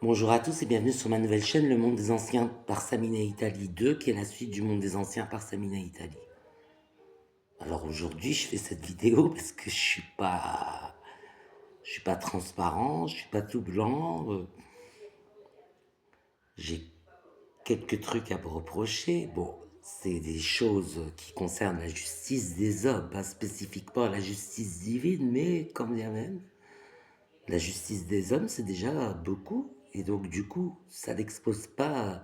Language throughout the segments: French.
Bonjour à tous et bienvenue sur ma nouvelle chaîne Le Monde des Anciens par Samina Italie 2, qui est la suite du Monde des Anciens par Samina Italie. Alors aujourd'hui, je fais cette vidéo parce que je suis pas transparent, je suis pas tout blanc. J'ai quelques trucs à me reprocher. Bon, c'est des choses qui concernent la justice des hommes, pas spécifiquement la justice divine, mais quand bien même. La justice des hommes, c'est déjà beaucoup. Et donc, du coup, ça n'expose pas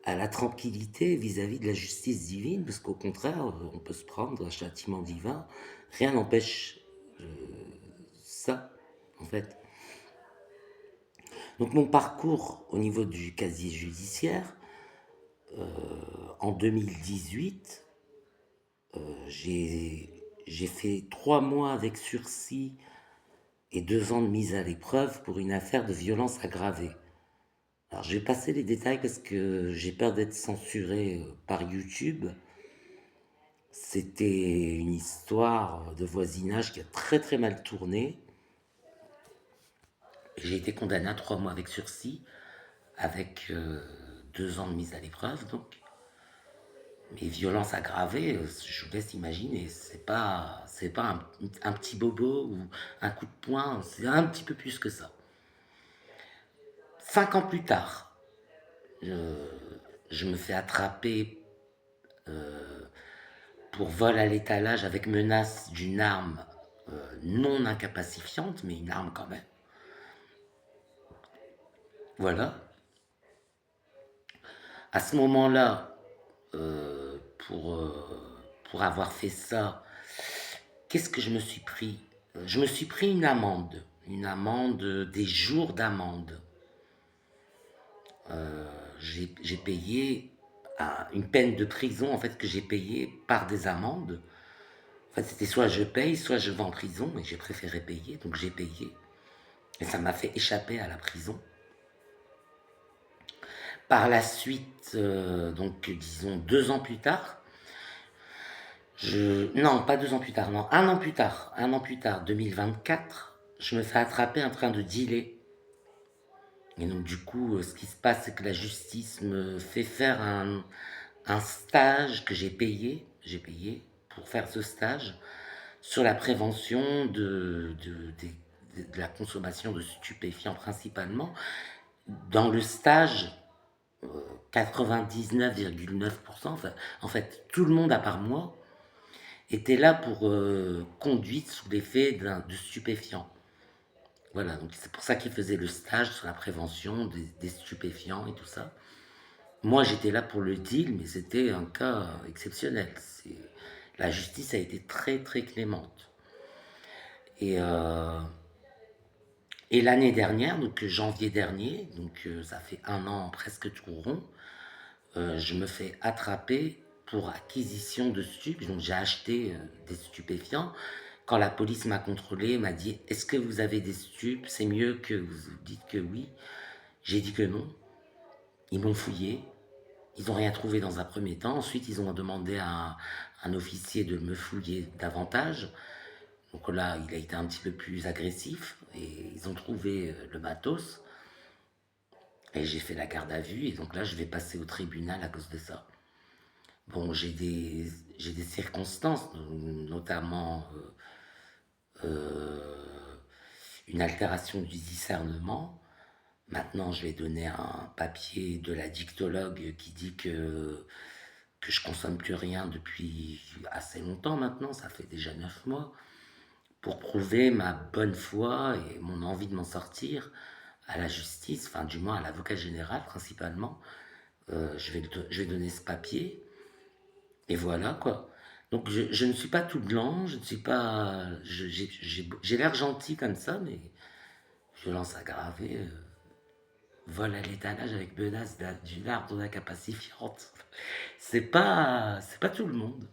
à la tranquillité vis-à-vis de la justice divine, parce qu'au contraire, on peut se prendre un châtiment divin. Rien n'empêche ça, en fait. Donc, mon parcours au niveau du casier judiciaire, en 2018, j'ai fait 3 mois avec sursis et 2 ans de mise à l'épreuve pour une affaire de violence aggravée. Alors, je vais passer les détails parce que j'ai peur d'être censuré par YouTube. C'était une histoire de voisinage qui a très très mal tourné. J'ai été condamné à 3 mois avec sursis, avec 2 ans de mise à l'épreuve, donc. Mais violences aggravées, je vous laisse imaginer, c'est pas un petit bobo ou un coup de poing, c'est un petit peu plus que ça. 5 ans plus tard, je me fais attraper pour vol à l'étalage avec menace d'une arme non incapacifiante, mais une arme quand même. Voilà. À ce moment-là, euh, pour, pour avoir fait ça, qu'est-ce que je me suis pris? Je me suis pris une amende, des jours d'amende. J'ai payé une peine de prison en fait que j'ai payée par des amendes. En fait, c'était soit je paye, soit je vais en prison, mais j'ai préféré payer, donc j'ai payé. Et ça m'a fait échapper à la prison. Par la suite, donc disons 2 ans plus tard, non, pas 2 ans plus tard, non, un an plus tard, 2024, je me fais attraper en train de dealer. Et donc du coup, ce qui se passe, c'est que la justice me fait faire un stage que j'ai payé pour faire ce stage sur la prévention de la consommation de stupéfiants principalement. Dans le stage, 99,9%, enfin, en fait, tout le monde à part moi était là pour conduite sous l'effet de stupéfiants. Voilà, donc c'est pour ça qu'ils faisaient le stage sur la prévention des stupéfiants et tout ça. Moi, j'étais là pour le deal, mais c'était un cas exceptionnel. La justice a été très, très clémente. Et, euh, et l'année dernière, donc janvier dernier, donc ça fait un an presque tout rond, je me fais attraper pour acquisition de stupes. Donc j'ai acheté des stupéfiants. Quand la police m'a contrôlé, m'a dit: est-ce que vous avez des stupes? C'est mieux que vous dites que oui. J'ai dit que non. Ils m'ont fouillé. Ils n'ont rien trouvé dans un premier temps. Ensuite, ils ont demandé à un officier de me fouiller davantage. Donc là, il a été un petit peu plus agressif et ils ont trouvé le matos. Et j'ai fait la garde à vue et donc là, je vais passer au tribunal à cause de ça. Bon, j'ai des circonstances, notamment une altération du discernement. Maintenant, je vais donner un papier de la dictologue qui dit que je consomme plus rien depuis assez longtemps maintenant, ça fait déjà 9 mois, pour prouver ma bonne foi et mon envie de m'en sortir à la justice, enfin du moins à l'avocat général principalement. Je vais donner ce papier. Et voilà quoi. Donc je ne suis pas tout blanc, je ne suis pas. J'ai l'air gentil comme ça, mais violence aggravée, vol à l'étalage avec menace d'une arme non incapacifiante. C'est pas tout le monde.